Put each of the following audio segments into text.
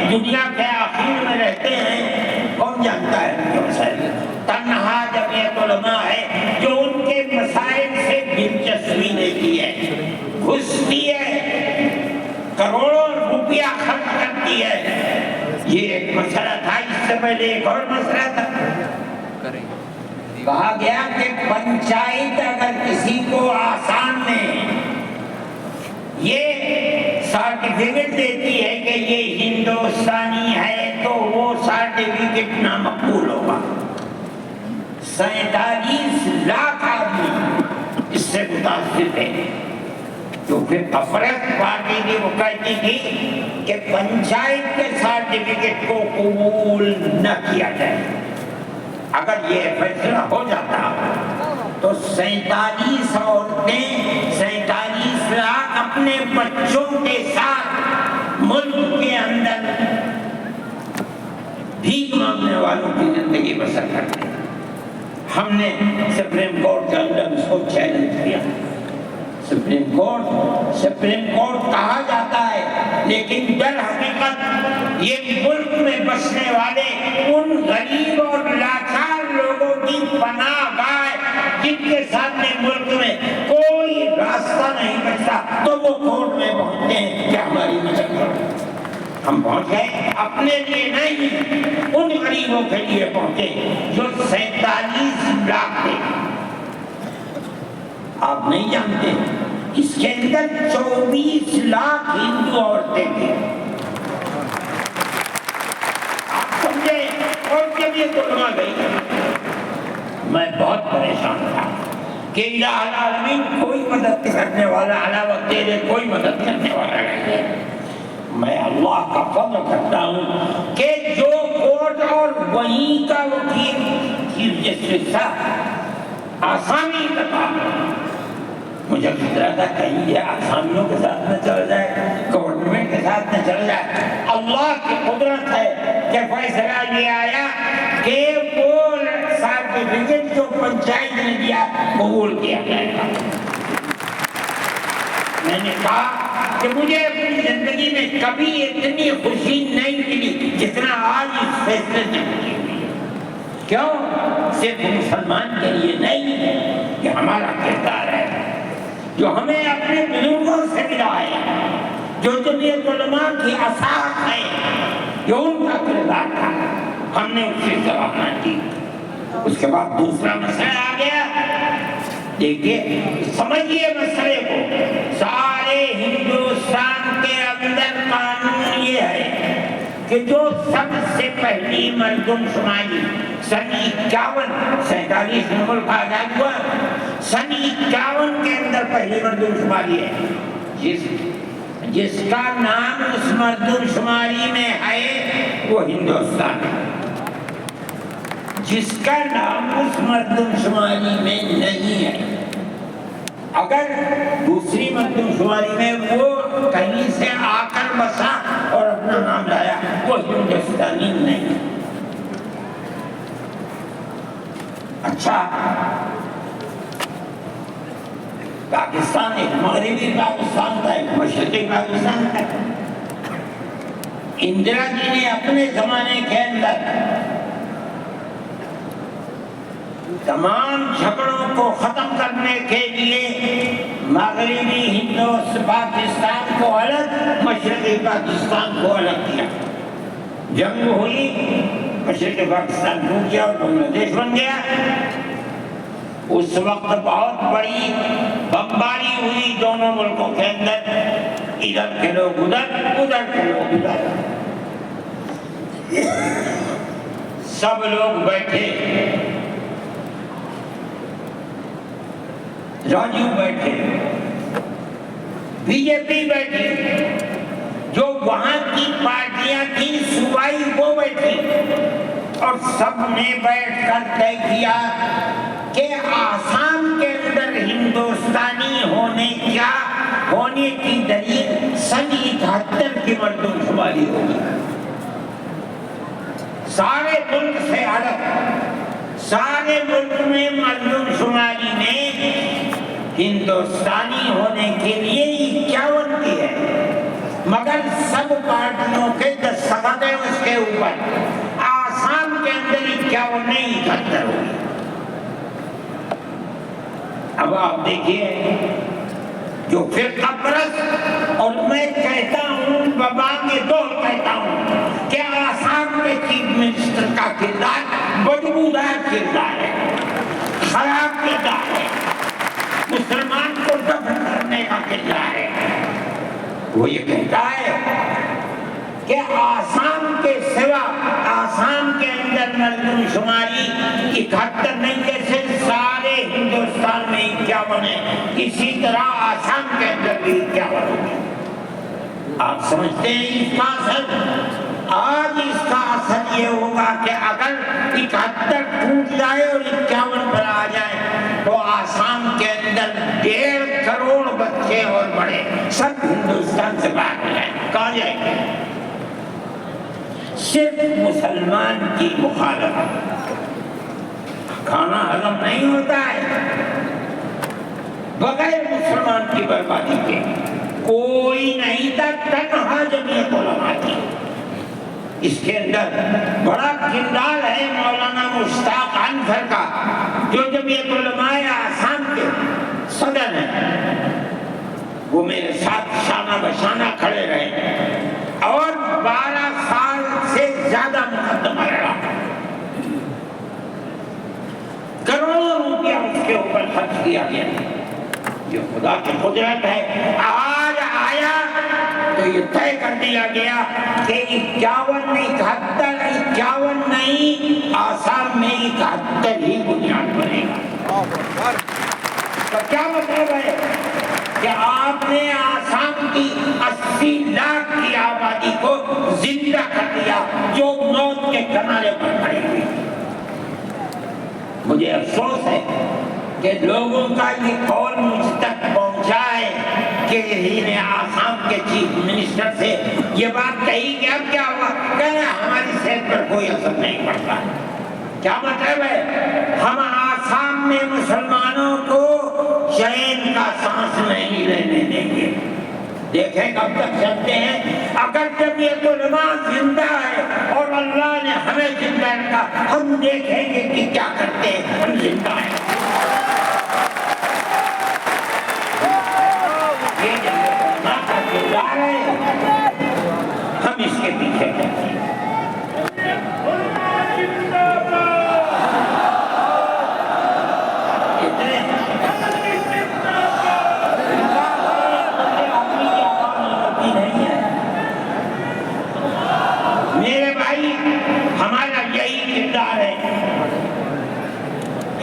دنیا کے آخر میں رہتے ہیں، کون جانتا ہے ان کے مسائل؟ تنہا جمعیت علماء ہے جو ان کے مسائل سے دلچسپی لیتی ہے، گھستی ہے، کروڑوں روپیہ خرچ کرتی ہے۔ یہ ایک مسئلہ تھا، اس سے پہلے ایک اور مسئلہ تھا۔ کہا گیا کہ پنچایت اگر کسی کو آسام میں یہ سرٹیفکیٹ دیتی ہے کہ یہ ہندوستانی ہے تو وہ سرٹیفکیٹ نامقبول ہوگا۔ 47 لاکھ آدمی اس سے متاثر تھے، تو پھر افراد پارٹی نے وہ کہتی تھی کہ پنچایت کے سرٹیفکیٹ کو قبول نہ کیا جائے۔ اگر یہ فیصلہ ہو جاتا تو 47 عورتیں 47 لاکھ اپنے بچوں کے ساتھ ملک کے اندر بھیک مانگنے والوں کی زندگی بسر کرتے۔ ہم نے سپریم کورٹ کے اندر اس کو چیلنج کیا۔ سپریم کورٹ کہا جاتا ہے، لیکن در حقیقت یہ ملک میں بسنے والے ان غریب اور لاچار لوگوں کی پناہ گاہ جن کے سامنے ملک میں کوئی راستہ نہیں بچتا، تو وہ کورٹ میں پہنچتے ہیں کہ ہماری مدد کرو۔ ہم پہنچ گئے، اپنے لیے نہیں، ان غریبوں کے لیے پہنچے جو 47 لاکھ تھے۔ آپ نہیں جانتے اس کے اندر 24 لاکھ ہندو عورتیں تھیں۔ آپ سمجھے؟ اور جمعیت علماء گئی، میں بہت پریشان تھا کہ الہ العالمین کوئی مدد کرنے والا علاوہ تیرے کوئی مدد کرنے والا نہیں ہے۔ میں اللہ کا فضل کرتا ہوں کہ جو کورٹ اور وہیں کا وکیل چیف جسٹس صاحب آسامی کا مجھے خطرہ تھا کہیں یہ آسامیوں کے ساتھ نہ چل جائے، گورنمنٹ کے ساتھ نہ چل جائے۔ اللہ کی قدرت ہے کہ فیصلہ یہ آیا کہ وہ سرٹیفکیٹ جو پنچایت نے دیا قبول کیا جائے گا۔ میں نے کہا کہ مجھے اپنی زندگی میں کبھی اتنی خوشی نہیں ملی جتنا آج اس فیصلے سے ملی ہوئی ہے۔ کیوں؟ صرف مسلمان کے لیے نہیں، کہ ہمارا کردار ہے جو ہمیں اپنے بزرگوں سے ملا ہے، جو جمعیت علماء کی اساس ہے، جو ان کا کردار تھا، ہم نے اس سے جواب نہ دی۔ اس کے بعد دوسرا مسئلہ آ گیا۔ دیکھیے، سمجھیے مسئلے کو، سارے ہندوستان کے اندر قانون یہ ہے کہ جو سب سے پہلی مردم شماری سن 51 47 میں ملک آزاد ہوا، سن 51 کے اندر پہلی مردم شماری ہے، جس کا نام اس مردم شماری میں ہے وہ ہندوستان ہے، جس کا نام اس مردم شماری میں نہیں ہے۔ اگر دوسری مردم شماری میں وہ کہیں سے آ کر بسا اور اپنا نام لایا، وہ ہندوستانی نہیں۔ اچھا، پاکستان ایک مغربی پاکستان تھا، ایک مشرقی پاکستان تھا۔ اندرا جی نے اپنے زمانے کے اندر تمام جھگڑوں کو ختم کرنے کے لیے مغربی پاکستان کو الگ، مشرقی پاکستان کو الگ کیا۔ جنگ ہوئی، مشرقی پاکستان ٹوٹ گیا اور بنگلہ دیش بن گیا۔ اس وقت بہت بڑی بمباری ہوئی دونوں ملکوں کے اندر، ادھر کے لوگ ادھر، ادھر کے لوگ ادھر، سب لوگ بیٹھے، راجیو بیٹھے، بی جے پی بیٹھی، جو وہاں کی پارٹیاں تھیں صوبائی وہ بیٹھی، اور سب نے بیٹھ کر طے کیا کہ آسام کے اندر ہندوستانی ہونے کی دلیل سن 71 کی مردم شماری ہوگی۔ سارے ملک سے الگ، سارے ملک میں مردم شماری میں ہندوستانی ہونے کے لیے 51 کی ہے، مگر سب پارٹیوں کے دستخط مسد ہے اس کے اوپر، آسام کے اندر 51 نہیں 71 ہوگی۔ اب آپ دیکھیے جو فرقہ پرست، اور میں کہتا ہوں ببانگ دور کہتا ہوں کہ آسام کے چیف منسٹر کا کردار بدبودار کردار ہے، خراب کردار ہے، مسلمان کو دفن کرنے کا کردار ہے۔ وہ یہ کہتا ہے کہ آسام کے سوا، آسام کے اندر مردم شماری 71 نہیں، جیسے سارے ہندوستان میں 51 ہے، اسی طرح آسام کے اندر بھی 51 ہوگی۔ آپ سمجھتے ہیں اس کا اثر؟ آج اس کا اثر یہ ہوگا کہ اگر 71 ٹوٹ جائے اور 51 پر آ جائے تو آسام کے اندر 1.5 کروڑ بچے اور بڑے سب ہندوستان سے باہر ہو جائیں۔ کہاں جائیں گے؟ صرف مسلمان کی مخالفت، کھانا ہضم نہیں ہوتا ہے بغیر مسلمان کی بربادی کے۔ کوئی نہیں تھا، تنہا جمعیت علماء تھی۔ اس کے اندر بڑا کردار ہے مولانا مشتاق انصر کا، جو جمعیت علماء آسام کے صدر ہیں۔ وہ میرے ساتھ شانہ بشانہ کھڑے رہے اور 12 سال سے زیادہ مقدمہ لڑا، کروڑوں روپیہ اس کے اوپر خرچ کیا گیا۔ یہ خدا کی قدرت ہے، آج آیا تو یہ طے کر دیا گیا کہ 51 نہیں 51 نہیں، آسام میں 71 ہی بنیاد بنے گا۔ تو کیا مطلب ہے کہ آپ نے آسام کی 80 لاکھ کی آبادی کو زندہ کر دیا جو موت کے کنارے پر پڑی ہوئی۔ مجھے افسوس ہے کہ لوگوں کا یہ قول مجھ تک پہنچا ہے کہ انہی نے آسام کے چیف منسٹر سے یہ بات کہی کہ اب کیا ہوا، کہہ رہے ہماری صحت پر کوئی اثر نہیں پڑتا۔ کیا مطلب ہے؟ ہم آسام میں مسلمانوں کو چین کا سانس نہیں لینے دیں گے۔ دیکھیں کب تک چلتے ہیں۔ اگر جمعیت علماء زندہ ہے اور اللہ نے ہمیں زندہ رکھا، ہم دیکھیں گے کہ کیا کرتے ہیں۔ ہم زندہ ہیں، یہ جمعیت علماء کا کردار ہے، ہم اس کے پیچھے چلتے ہیں۔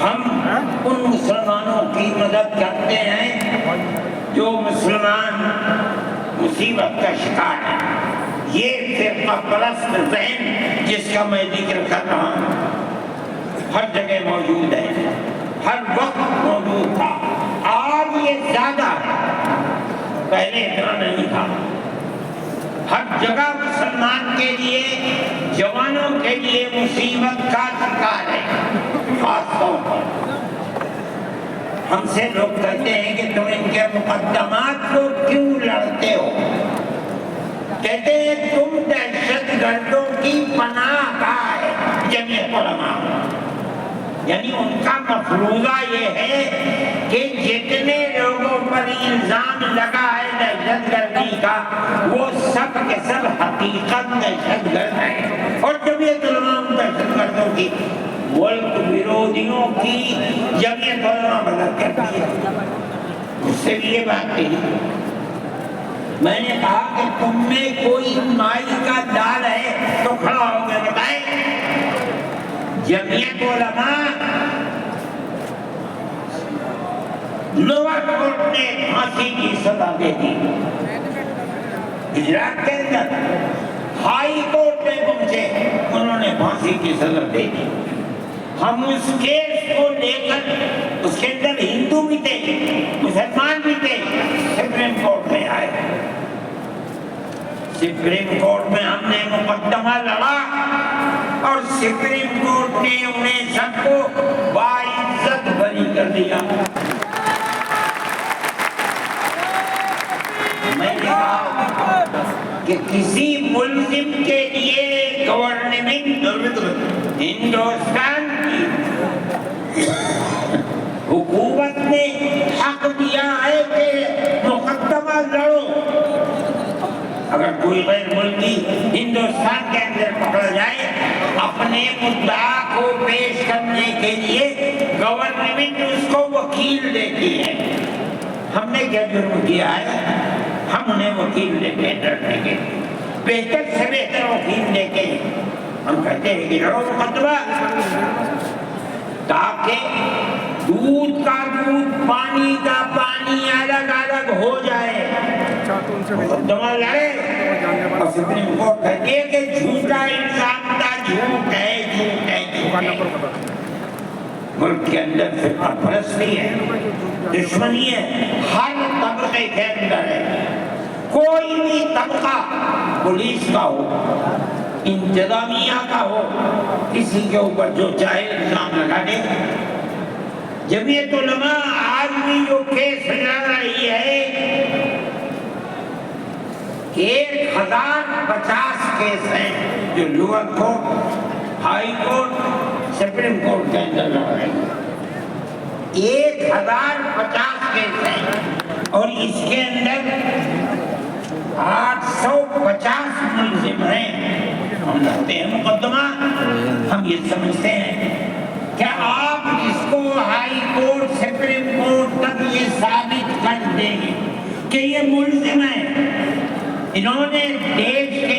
ہم ان مسلمانوں کی مدد کرتے ہیں جو مسلمان مصیبت کا شکار ہے۔ یہ فرقہ پرست ذہن جس کا میں ذکر کر رہا ہوں ہر جگہ موجود ہے، ہر وقت موجود تھا، آج یہ زیادہ ہے، پہلے اتنا نہیں تھا۔ ہر جگہ مسلمان کے لیے، جوانوں کے لیے مصیبت کا شکار ہے۔ خاص طور پر ہم سے لوگ کہتے ہیں کہ تم ان کے مقدمات کو کیوں لڑتے ہو؟ کہتے ہیں تم دہشت گردوں کی پناہ گاہ ہے جمعیت علماء، یعنی ان کا مفروضہ یہ ہے کہ جتنے لوگوں پر الزام لگا ہے دہشت گردی کا وہ سب کے سب حقیقت دہشت گرد ہیں، اور جمعیت علماء دہشت گردوں کی ملک ویرودھیوں کی جمعیت علماء مدد کرتی ہے۔ اس سے بھی یہ بات کہی، میں نے کہا کہ تم میں کوئی مائی کا دال ہے تو کھڑا ہو گیا بتائیں۔ جمعیت علماء لوور کورٹ نے پھانسی کی سزا دے دی، گجرات کے اندر ہائی کورٹ میں پہنچے، انہوں نے پھانسی کی سزا دے دی۔ ہم اس کیس کو لے کر، اس کے اندر ہندو بھی تھے مسلمان بھی تھے، سپریم کورٹ میں آئے۔ سپریم کورٹ میں ہم نے مقدمہ لڑا اور سپریم کورٹ نے انہیں سب کو باعزت بری کر دیا۔ میں نے کہا کہ کسی ملزم کے لیے گورنمنٹ ہندوستان کی حکومت نے حق دیا ہے کہ مقدمہ لڑو. اگر کوئی غیر ملکی ہندوستان کے اندر پکڑا جائے اپنے مدعا کو پیش کرنے کے لیے گورنمنٹ اس کو وکیل دیتی ہے. ہم نے کیا جرم کیا ہے؟ ہم انہیں وکیل دیتے ہیں لڑنے کے، بہتر سے بہتر وکیل دے کے ہم کہتے ہیں کہ لڑو مقدمہ، تاکہ دودھ کا دودھ پانی کا پانی الگ الگ ہو جائے. مقدمہ لڑے اور سپریم کورٹ کہتی ہے کہ جھوٹا الزام تھا، جھوٹ ہے جھوٹ ہے جھوٹ ہے. ملک کے اندر فرقہ پرستی ہے، دشمنی ہے، ہر طبقے کے اندر ہے. کوئی بھی طبقہ پولیس کا ہو، انتظامیہ کا ہو، کسی کے اوپر جو چاہے الزام لگا دے. جمعیت علماء آج بھی جو کیس لڑ رہی ہے 1050 کیس ہیں جو lower court, high court, supreme court کے اندر لڑ رہے ہیں. 1050 کیس ہیں اور اس کے اندر 850 ملزم ہیں. ہم لڑتے ہیں مقدمہ. ہم یہ سمجھتے ہیں کہ آپ اس کو ہائی کورٹ سپریم کورٹ تک یہ ثابت کر دیں کہ یہ ملزم ہیں، انہوں نے دیش کے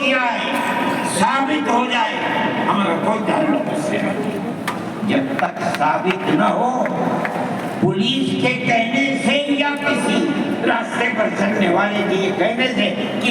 کیا ہے، ثابت ہو جائے، ہمارا کوئی تعلق اس سے نہیں. جب تک ثابت نہ ہو پولیس کے کہنے سے یا کسی راستے پر چلنے والے کے کہنے سے کہ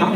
ہم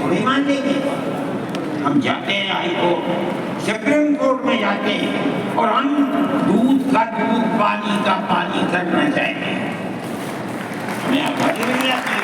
تھوڑی مان لیں گے. ہم جاتے ہیں ہائی کورٹ سپریم کورٹ میں جاتے ہیں اور ہم دودھ کا دودھ پانی کا پانی کرنا چاہتے ہیں. ہمیں آبادی مل جاتی ہے.